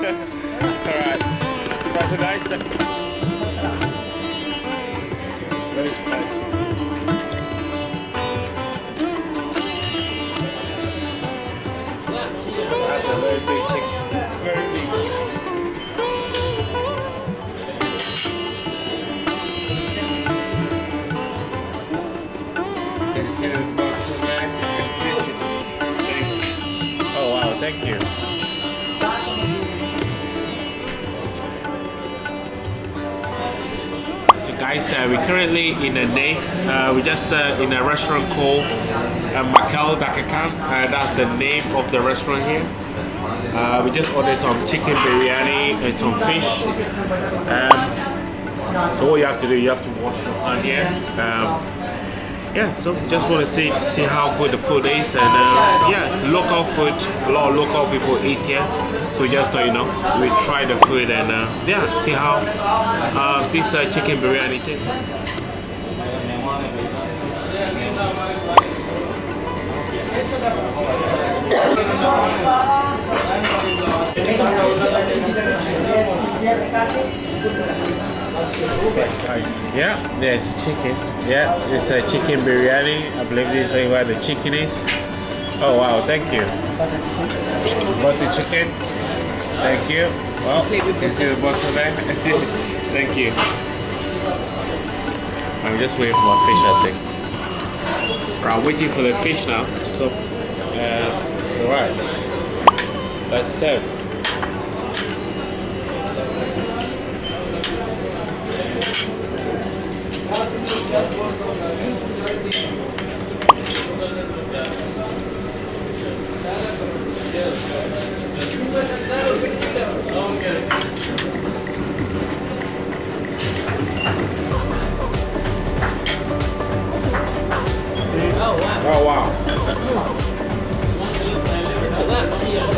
Alright. Right, so guys, very spicy. That's a very big chicken. Very big. Oh wow, thank you. So guys, we're currently in a Naif. We're just in a restaurant called Thank𝙔𝙤𝙧 that's the name of the restaurant here. We just ordered some chicken biryani and some fish. So what you have to do, you have to wash your hand here. Yeah, so just want to see how good the food is, and yeah, it's local food. A lot of local people eat here, so we just thought, you know, we try the food and yeah, see how this chicken biryani tastes. Yeah, there's chicken. Yeah, it's a chicken biryani. I believe this is where the chicken is. Oh wow, thank you. Butter chicken. Thank you. Well, this is the butter there. Thank you. I'm just waiting for my fish, I think. I'm waiting for the fish now to cook. Right. Let's serve. Oh wow.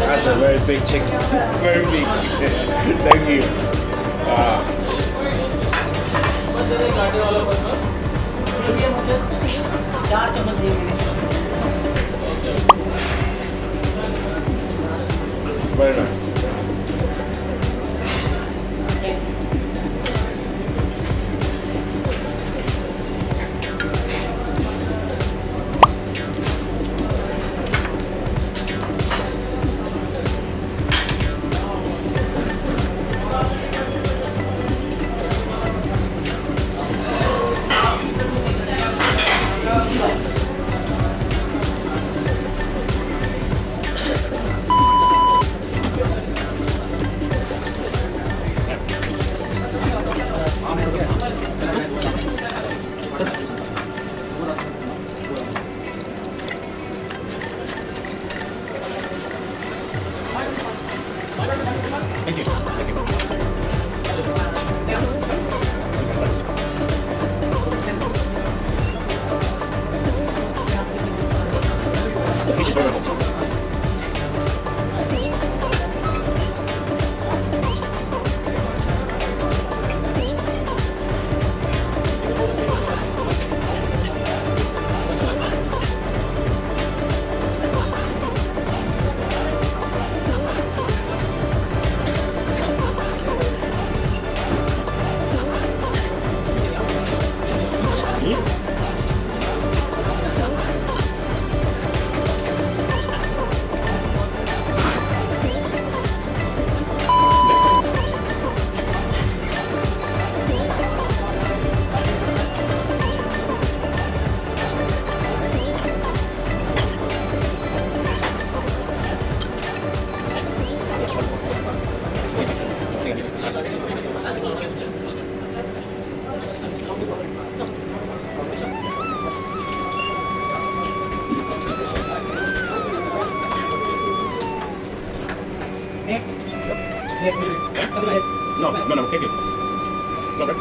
That's a very big chicken. Very big. Thank you. Very nice. Thank you. Thank you. The fish is very hot. No, thank you. Okay.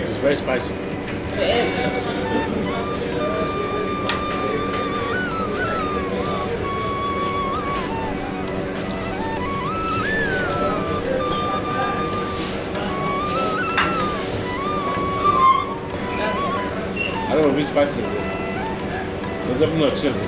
It's very spicy. It is. I don't know which spicy is it. It's definitely not chili.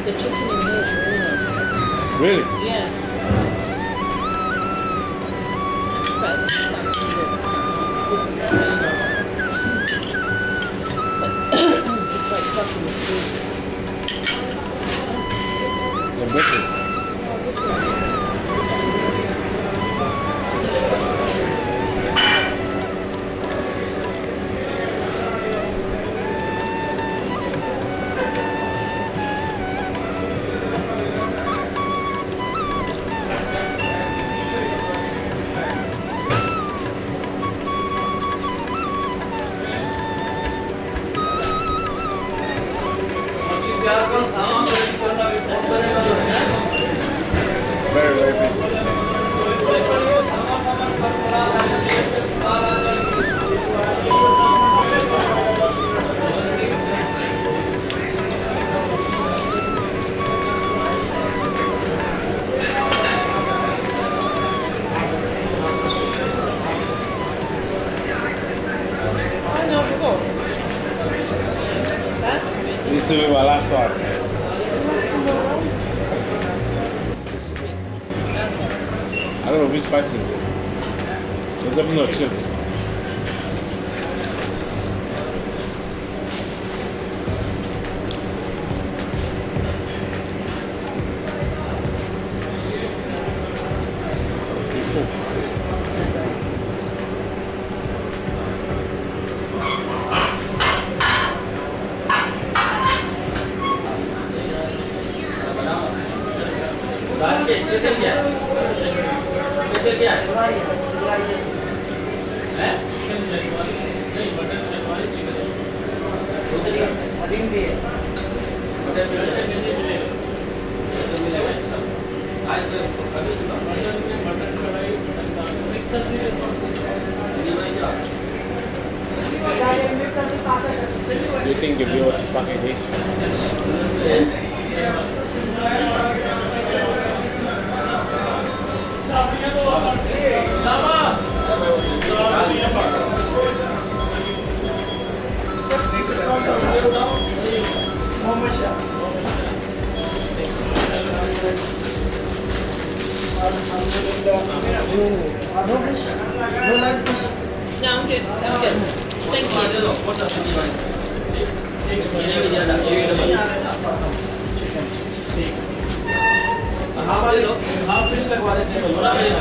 The chicken in here is really nice. Really? Yeah. But it's like this is really nice. It's like stuff in the food. The butcher. Very, very busy. This will be my last one. I don't know which spices is it. It's definitely not chili. Special क्या है? Special क्या है? हैं? Chicken sherwani नहीं mutton sherwani chicken अदीम भी है mutton मिलेगा तो मिलेगा आज तो अभी मटन में मटन कढ़ाई मिक्सर में डिलीवरी क्या Do you think you'll be able to package this? No, I'm good. I'm good. Thank you. Half fish लगवा देते हैं थोड़ा मेरे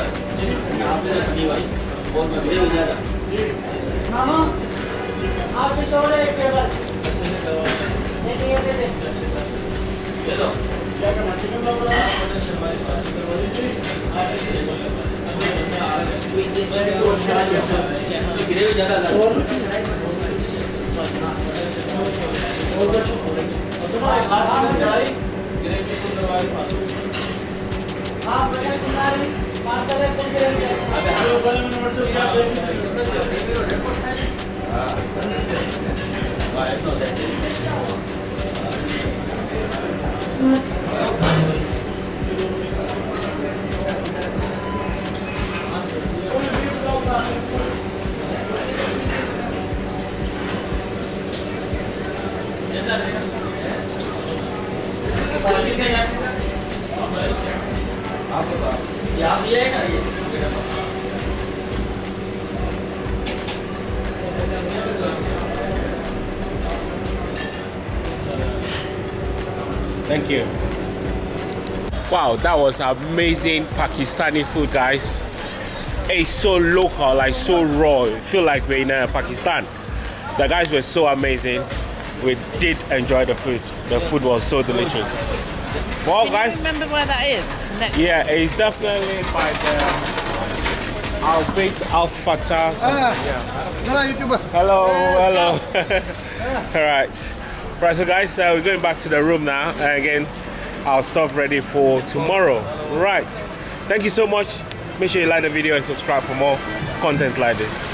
हाफ फिश नहीं भाई बहुत बढ़िया हो जाएगा मामा हाफ फिश और एक टेबल ये दे ले लो क्या करना चिकन लगवा मटन शर्माई स्पाइसी करवा दीजिए हाफ फिश टेबल ग्रेवी ज्यादा लगा और हाफ कढ़ाई ग्रेवी को करवाई पास आप बेटा तुम्हारी बात कर रहे तुम गिरेंगे अगर हेलो वाले में नोट से क्या हां वाह इतना सेट आप बताओ यहाँ भी है ना ये Thank you. Wow, that was amazing Pakistani food, guys. It's so local, like so raw. I feel like we're in Pakistan. The guys were so amazing. We did enjoy the food. The food was so delicious. Well, guys. Do you remember where that is? Next. Yeah, it's definitely by the Al-Bayt Al-Fatah. Hello, hello. All right. Right, so guys, we're going back to the room now. And again, our stuff ready for tomorrow. Right. Thank you so much. Make sure you like the video and subscribe for more content like this.